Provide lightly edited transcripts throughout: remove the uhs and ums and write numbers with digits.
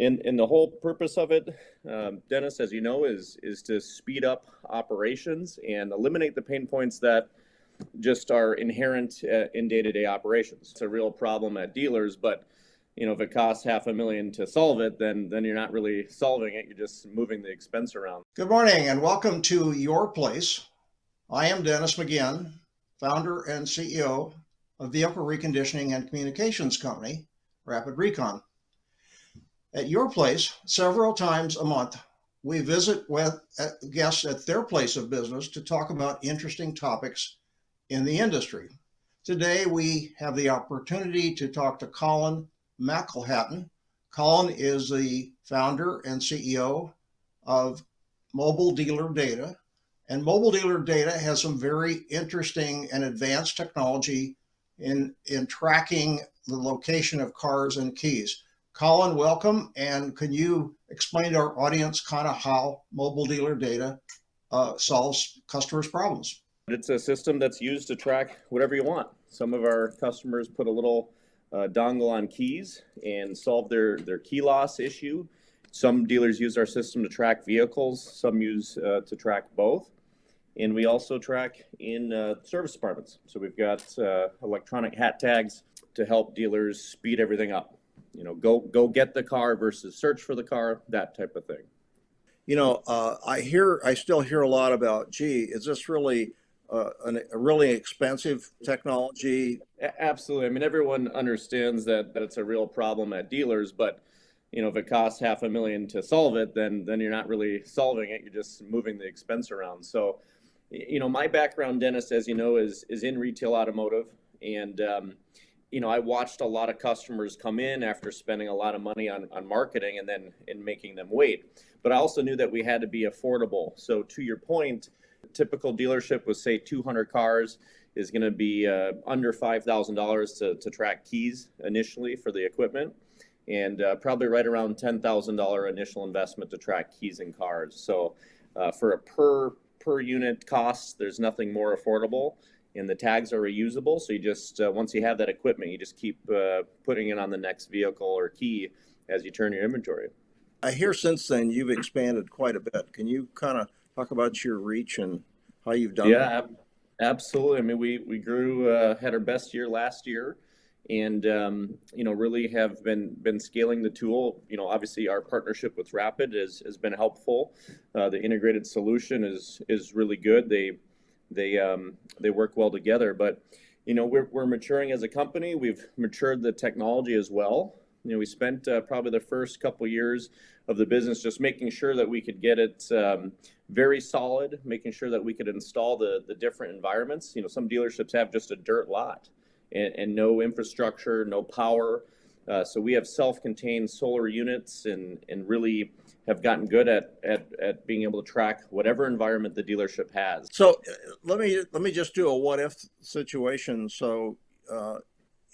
And the whole purpose of it, Dennis, as you know, is to speed up operations and eliminate the pain points that just are inherent in day-to-day operations. It's a real problem at dealers, but if it costs $500,000 to solve it, then you're not really solving it. You're just moving the expense around. Good morning and welcome to Your Place. I am Dennis McGinn, founder and CEO of vehicle reconditioning and communications company, Rapid Recon. At Your Place, several times a month, we visit with guests at their place of business to talk about interesting topics in the industry. Today, we have the opportunity to talk to Colin McElhatton. Colin is the founder and CEO of Mobile Dealer Data, and Mobile Dealer Data has some very interesting and advanced technology in tracking the location of cars and keys. Colin, welcome, and can you explain to our audience kind of how Mobile Dealer Data solves customers' problems? It's a system that's used to track whatever you want. Some of our customers put a little dongle on keys and solve their key loss issue. Some dealers use our system to track vehicles. Some use to track both. And we also track in service departments. So we've got electronic hat tags to help dealers speed everything up. Go get the car versus search for the car, that type of thing. I still hear a lot about, is this really a really expensive technology? Absolutely. I mean, everyone understands that it's a real problem at dealers, but if it costs $500,000 to solve it, then you're not really solving it. You're just moving the expense around. So, my background, Dennis, as you know, is in retail automotive, and I watched a lot of customers come in after spending a lot of money on marketing and then in making them wait. But I also knew that we had to be affordable. So to your point, a typical dealership with, say, 200 cars is going to be under $5,000 to track keys initially for the equipment, and probably right around $10,000 initial investment to track keys in cars. So for a per unit cost, there's nothing more affordable. And the tags are reusable, so you just once you have that equipment, you just keep putting it on the next vehicle or key as you turn your inventory. I hear since then you've expanded quite a bit. Can you kind of talk about your reach and how you've done that? Yeah, absolutely. I mean, we grew, had our best year last year, and really have been scaling the tool. Obviously our partnership with Rapid has been helpful. The integrated solution is really good. They work well together, but we're maturing as a company. We've matured the technology as well. We spent probably the first couple years of the business just making sure that we could get it very solid, making sure that we could install the different environments. Some dealerships have just a dirt lot and no infrastructure, no power. So we have self-contained solar units and really have gotten good at being able to track whatever environment the dealership has. So let me just do a what if situation. So the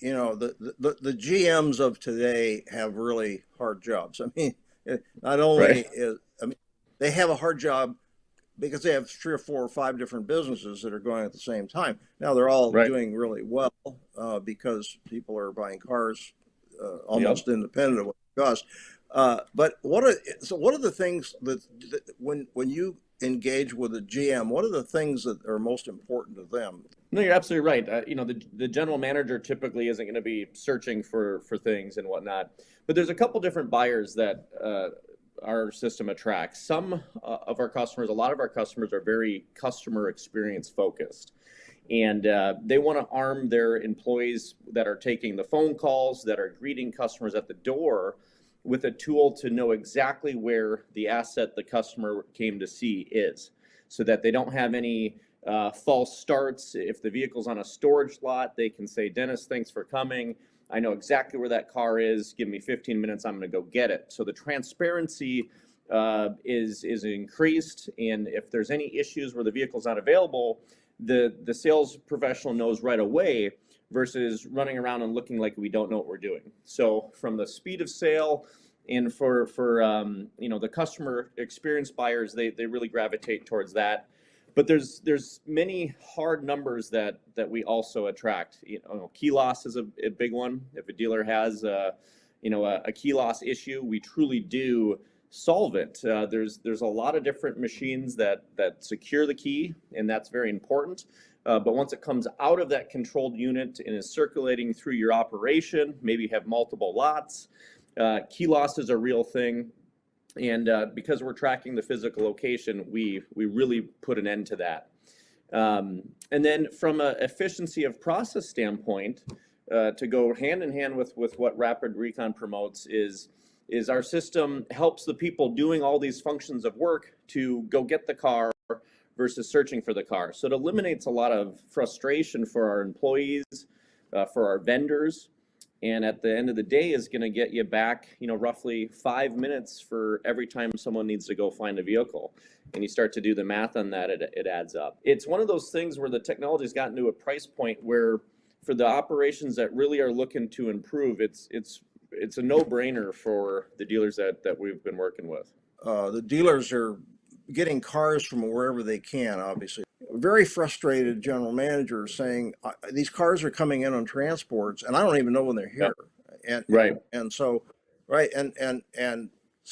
GMs of today have really hard jobs. I mean, not only they have a hard job because they have 3 or 4 or 5 different businesses that are going at the same time. Now they're all doing really well because people are buying cars almost independent of what it costs. But what are the things that when you engage with a GM, what are the things that are most important to them? No, you're absolutely right. The general manager typically isn't going to be searching for things and whatnot. But there's a couple different buyers that our system attracts. Some of our customers, a lot of our customers are very customer experience focused. And they want to arm their employees that are taking the phone calls, that are greeting customers at the door, with a tool to know exactly where the asset the customer came to see is, so that they don't have any false starts. If the vehicle's on a storage lot, they can say, Dennis, thanks for coming. I know exactly where that car is. Give me 15 minutes. I'm going to go get it. So the transparency is increased. And if there's any issues where the vehicle's not available, the sales professional knows right away versus running around and looking like we don't know what we're doing. So from the speed of sale and for the customer experience buyers, they really gravitate towards that. But there's many hard numbers that we also attract. Key loss is a big one. If a dealer has a key loss issue, we truly do solve it. There's a lot of different machines that secure the key, and that's very important. But once it comes out of that controlled unit and is circulating through your operation, maybe you have multiple lots, key loss is a real thing. And because we're tracking the physical location, we really put an end to that. And then from an efficiency of process standpoint, to go hand in hand with what Rapid Recon promotes is our system helps the people doing all these functions of work to go get the car versus searching for the car. So it eliminates a lot of frustration for our employees, for our vendors, and at the end of the day is going to get you back, roughly 5 minutes for every time someone needs to go find a vehicle. And you start to do the math on that, it adds up. It's one of those things where the technology's gotten to a price point where for the operations that really are looking to improve, it's a no-brainer for the dealers that we've been working with. The dealers are getting cars from wherever they can, obviously. Very frustrated general managers saying, these cars are coming in on transports and I don't even know when they're here. Yep. Right. And so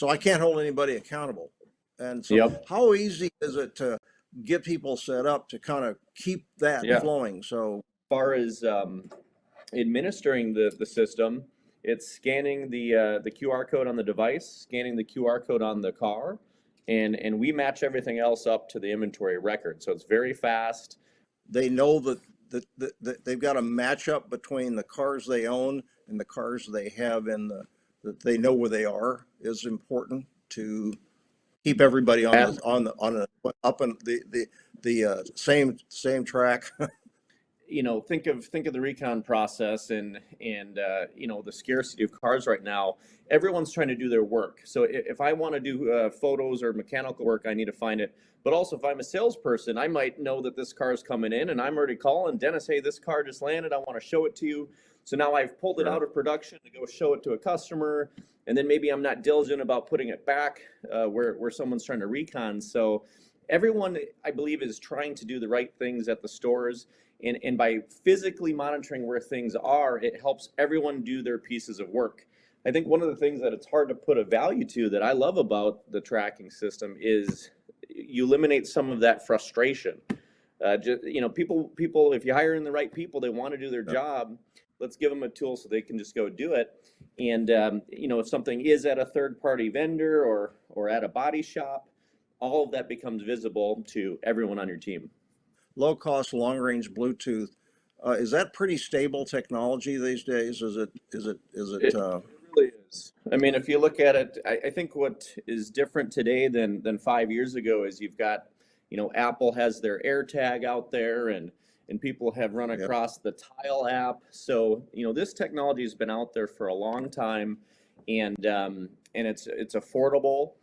I can't hold anybody accountable. And so how easy is it to get people set up to kind of keep that flowing? So as far as administering the system, it's scanning the QR code on the device, scanning the QR code on the car, and we match everything else up to the inventory record. So it's very fast. They know that they've got a matchup between the cars they own and the cars they have that they know where they are is important to keep everybody up on the same track. Think of the recon process and the scarcity of cars right now. Everyone's trying to do their work. So if I want to do photos or mechanical work, I need to find it. But also if I'm a salesperson, I might know that this car is coming in and I'm already calling Dennis, hey, this car just landed. I want to show it to you. So now I've pulled it out of production to go show it to a customer. And then maybe I'm not diligent about putting it back where someone's trying to recon. So everyone, I believe, is trying to do the right things at the stores. And by physically monitoring where things are, it helps everyone do their pieces of work. I think one of the things that it's hard to put a value to that I love about the tracking system is you eliminate some of that frustration. People, if you hire in the right people, they want to do their job. Let's give them a tool so they can just go do it. And, if something is at a third-party vendor or at a body shop, all of that becomes visible to everyone on your team. Low-cost, long-range Bluetooth, is that pretty stable technology these days? Is it? It really is. I mean, if you look at it, I think what is different today than 5 years ago is you've got, Apple has their AirTag out there, and people have run across the Tile app. So this technology has been out there for a long time, and it's affordable.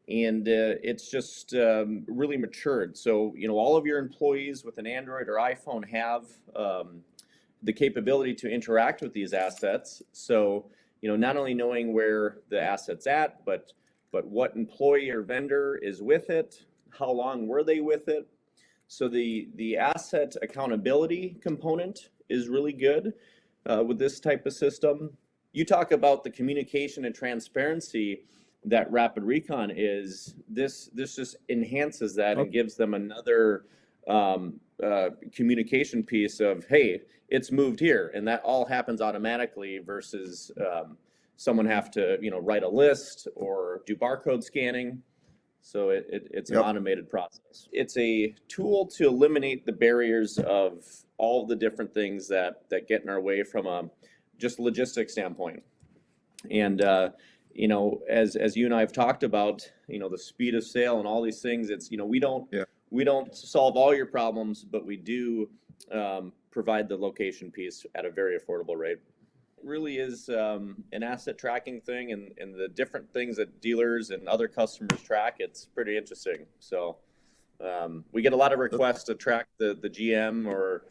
And it's just really matured. So, all of your employees with an Android or iPhone have the capability to interact with these assets. So, not only knowing where the asset's at, but what employee or vendor is with it, how long were they with it. So the asset accountability component is really good with this type of system. You talk about the communication and transparency that Rapid Recon is. This just enhances that and gives them another communication piece of, hey, it's moved here, and that all happens automatically versus someone have to write a list or do barcode scanning. So it's an automated process. It's a tool to eliminate the barriers of all the different things that get in our way from a just logistics standpoint. And as you and I have talked about, the speed of sale and all these things, it's, we don't solve all your problems, but we do provide the location piece at a very affordable rate. It really is an asset tracking thing, and the different things that dealers and other customers track, it's pretty interesting. So we get a lot of requests to track the GM, or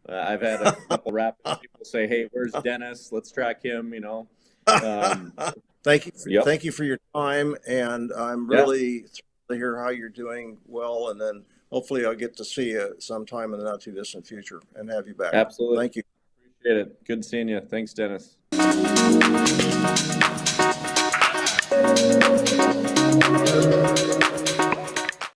I've had a couple rapid people say, hey, where's Dennis? Let's track him, Thank you. Thank you for your time, and I'm really thrilled to hear how you're doing well. And then hopefully I'll get to see you sometime in the not too distant future and have you back. Absolutely. Thank you. Appreciate it. Good seeing you. Thanks, Dennis.